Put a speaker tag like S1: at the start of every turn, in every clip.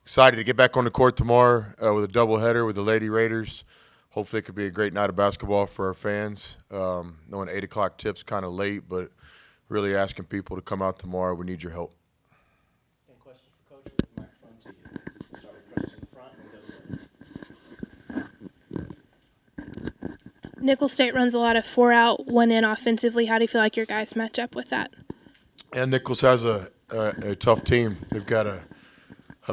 S1: Excited to get back on the court tomorrow with a doubleheader with the Lady Raiders. Hopefully, it could be a great night of basketball for our fans. Knowing 8 o'clock tip's kind of late, but really asking people to come out tomorrow. We need your help.
S2: Any questions for Coach? Microphone to you. We'll start with Chris in the front and we'll go to the
S3: Nicholls State runs a lot of 4-out, 1-in offensively. How do you feel like your guys match up with that?
S1: And Nicholls has a tough team. They've got a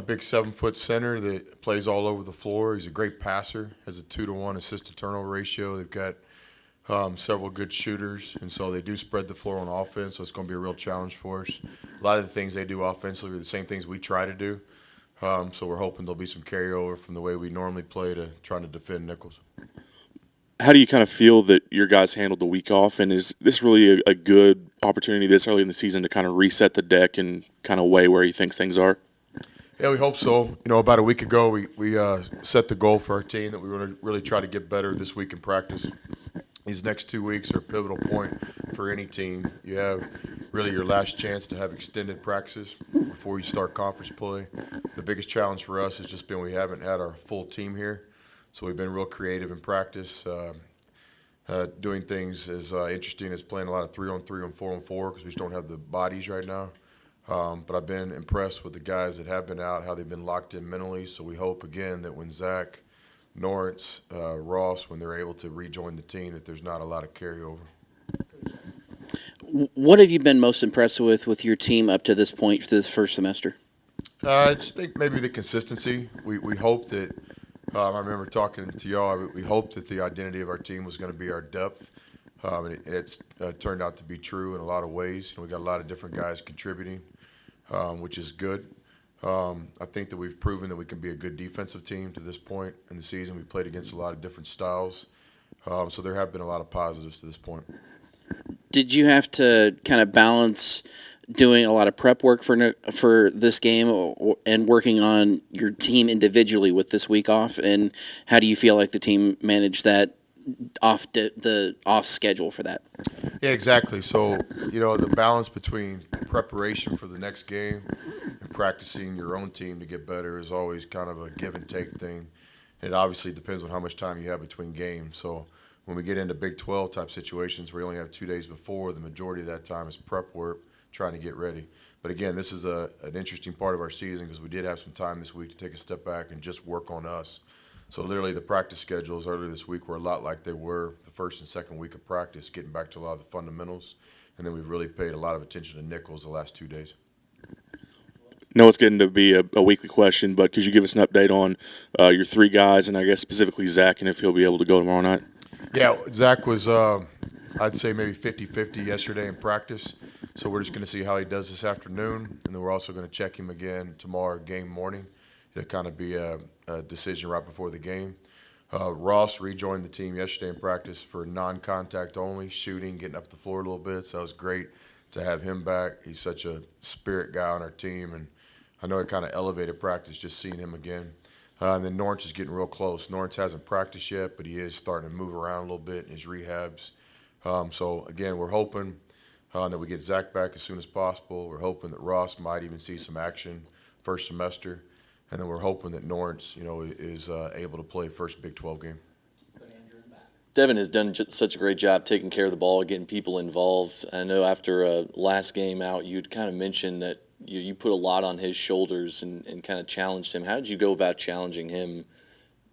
S1: big 7-foot center that plays all over the floor. He's a great passer, has a 2-to-1 assist-to-turnover ratio. They've got several good shooters, and so they do spread the floor on offense, so it's going to be a real challenge for us. A lot of the things they do offensively are the same things we try to do, so we're hoping there'll be some carryover from the way we normally play to trying to defend Nicholls.
S4: How do you kind of feel that your guys handled the week off, and is this really a good opportunity this early in the season to kind of reset the deck and kind of weigh where you think things are?
S1: Yeah, we hope so. You know, about a week ago, we set the goal for our team that we were going to really try to get better this week in practice. These next 2 weeks are a pivotal point for any team. You have really your last chance to have extended practices before you start conference play. The biggest challenge for us has just been we haven't had our full team here, so we've been real creative in practice, doing things as interesting as playing a lot of 3-on-3 and 4-on-4 because we just don't have the bodies right now. But I've been impressed with the guys that have been out, how they've been locked in mentally. So we hope, again, that when Zach, Norrance, Ross, when they're able to rejoin the team, that there's not a lot of carryover.
S5: What have you been most impressed with your team up to this point for this first semester?
S1: I just think maybe the consistency. We hope that I remember talking to y'all, we hoped that the identity of our team was going to be our depth. And it's turned out to be true in a lot of ways. You know, we got a lot of different guys contributing, which is good. I think that we've proven that we can be a good defensive team to this point in the season. We played against a lot of different styles. So there have been a lot of positives to this point.
S5: Did you have to kind of balance doing a lot of prep work for this game and working on your team individually with this week off? And how do you feel like the team managed that off schedule for that?
S1: Yeah, exactly. So, you know, the balance between preparation for the next game and practicing your own team to get better is always kind of a give and take thing. It obviously depends on how much time you have between games. So when we get into Big 12 type situations where you only have 2 days before, the majority of that time is prep work, trying to get ready. But again, this is an interesting part of our season because we did have some time this week to take a step back and just work on us. So literally the practice schedules earlier this week were a lot like they were the first and second week of practice, getting back to a lot of the fundamentals. And then we've really paid a lot of attention to Nicholls the last 2 days.
S4: No, it's getting to be a weekly question, but could you give us an update on your 3 guys, and I guess specifically Zach, and if he'll be able to go tomorrow night?
S1: Yeah, Zach was, I'd say maybe 50-50 yesterday in practice. So we're just going to see how he does this afternoon, and then we're also going to check him again tomorrow game morning. It'll kind of be a decision right before the game. Ross rejoined the team yesterday in practice for non-contact only, shooting, getting up the floor a little bit. So it was great to have him back. He's such a spirit guy on our team, and I know it kind of elevated practice just seeing him again. And then Norrance is getting real close. Norrance hasn't practiced yet, but he is starting to move around a little bit in his rehabs. So, again, we're hoping that we get Zach back as soon as possible. We're hoping that Ross might even see some action first semester. And then we're hoping that Norrance, you know, is able to play first Big 12 game.
S6: Devin has done such a great job taking care of the ball, getting people involved. I know after last game out, you'd kind of mentioned that you put a lot on his shoulders and kind of challenged him. How did you go about challenging him,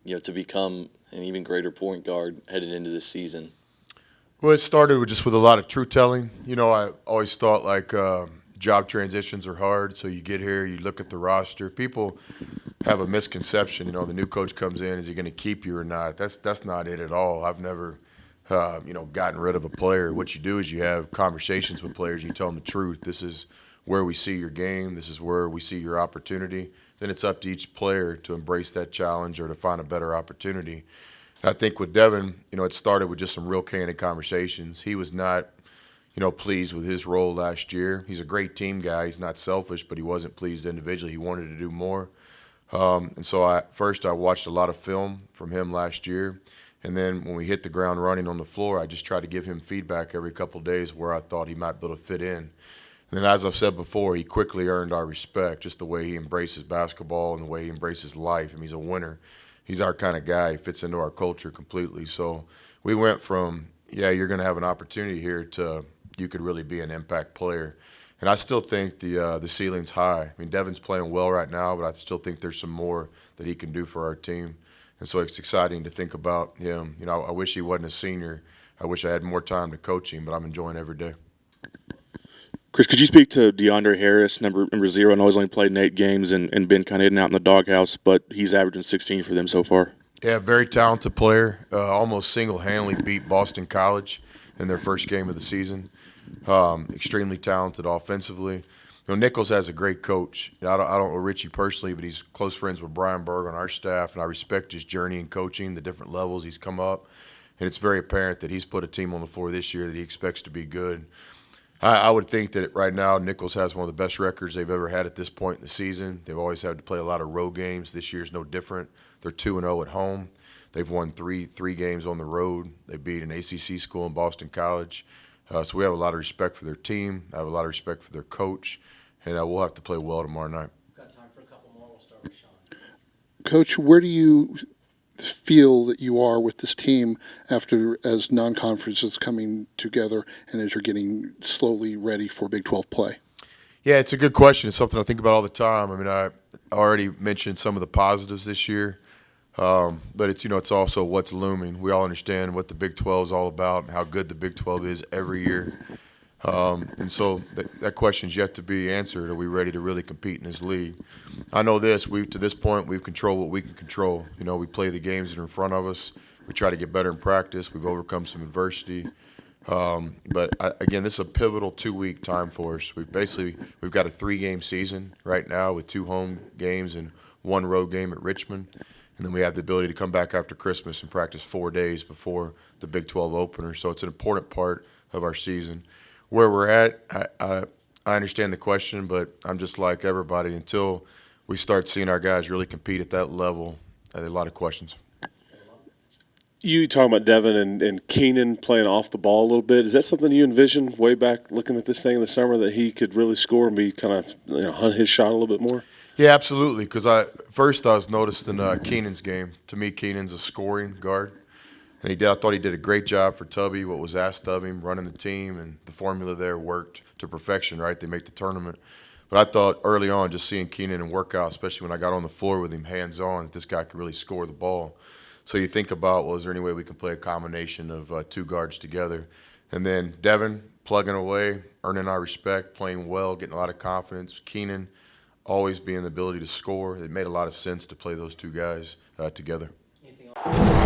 S6: you know, to become an even greater point guard headed into this season?
S1: Well, it started with a lot of truth telling. You know, I always thought like job transitions are hard. So you get here, you look at the roster. People have a misconception. You know, the new coach comes in, is he going to keep you or not? That's not it at all. I've never, gotten rid of a player. What you do is you have conversations with players. You tell them the truth. This is where we see your game. This is where we see your opportunity. Then it's up to each player to embrace that challenge or to find a better opportunity. And I think with Devin, you know, it started with just some real candid conversations. He was not, pleased with his role last year. He's a great team guy. He's not selfish, but he wasn't pleased individually. He wanted to do more. And so I watched a lot of film from him last year. And then when we hit the ground running on the floor, I just tried to give him feedback every couple of days where I thought he might be able to fit in. And as I've said before, he quickly earned our respect, just the way he embraces basketball and the way he embraces life. I mean, he's a winner. He's our kind of guy. He fits into our culture completely. So we went from, yeah, you're going to have an opportunity here to you could really be an impact player. And I still think the ceiling's high. I mean, Devin's playing well right now, but I still think there's some more that he can do for our team. And so it's exciting to think about him. You know, I wish he wasn't a senior. I wish I had more time to coach him, but I'm enjoying every day.
S4: Chris, could you speak to Devontae Harris, number 0? I know he's only played in 8 games and been kind of in and out in the doghouse, but he's averaging 16 for them so far.
S1: Yeah, very talented player. Almost single-handedly beat Boston College in their first game of the season. Extremely talented offensively. You know, Nicholls has a great coach. I don't know Richie personally, but he's close friends with Brian Berg on our staff, and I respect his journey in coaching, the different levels he's come up. And it's very apparent that he's put a team on the floor this year that he expects to be good. I would think that right now Nicholls has one of the best records they've ever had at this point in the season. They've always had to play a lot of road games. This year's no different. They're 2-0 at home. They've won three games on the road. They beat an ACC school in Boston College. So we have a lot of respect for their team. I have a lot of respect for their coach. And we'll have to play well tomorrow night.
S2: Got time for a couple more. We'll start with Sean.
S7: Coach, where do you feel that you are with this team as non-conference is coming together and as you're getting slowly ready for Big 12 play?
S1: Yeah, it's a good question. It's something I think about all the time. I mean, I already mentioned some of the positives this year, but it's also what's looming. We all understand what the Big 12 is all about and how good the Big 12 is every year. And so that question's yet to be answered. Are we ready to really compete in this league? I know this. To this point, we've controlled what we can control. You know, we play the games that are in front of us. We try to get better in practice. We've overcome some adversity. But again, this is a pivotal 2-week time for us. We've got a 3-game season right now with 2 home games and 1 road game at Richmond. And then we have the ability to come back after Christmas and practice 4 days before the Big 12 opener. So it's an important part of our season. Where we're at, I understand the question, but I'm just like everybody. Until we start seeing our guys really compete at that level, there are a lot of questions.
S8: You talking about Devin and Keenan playing off the ball a little bit. Is that something you envisioned way back looking at this thing in the summer, that he could really score and be kind of hunt his shot a little bit more?
S1: Yeah, absolutely. Because I was noticed in Keenan's game. To me, Keenan's a scoring guard. And I thought he did a great job for Tubby, what was asked of him, running the team, and the formula there worked to perfection, right? They make the tournament. But I thought early on, just seeing Keenan in workout, especially when I got on the floor with him hands-on, that this guy could really score the ball. So you think about, well, is there any way we can play a combination of 2 guards together? And then Devin plugging away, earning our respect, playing well, getting a lot of confidence. Keenan always being the ability to score. It made a lot of sense to play those 2 guys together.
S2: Anything else?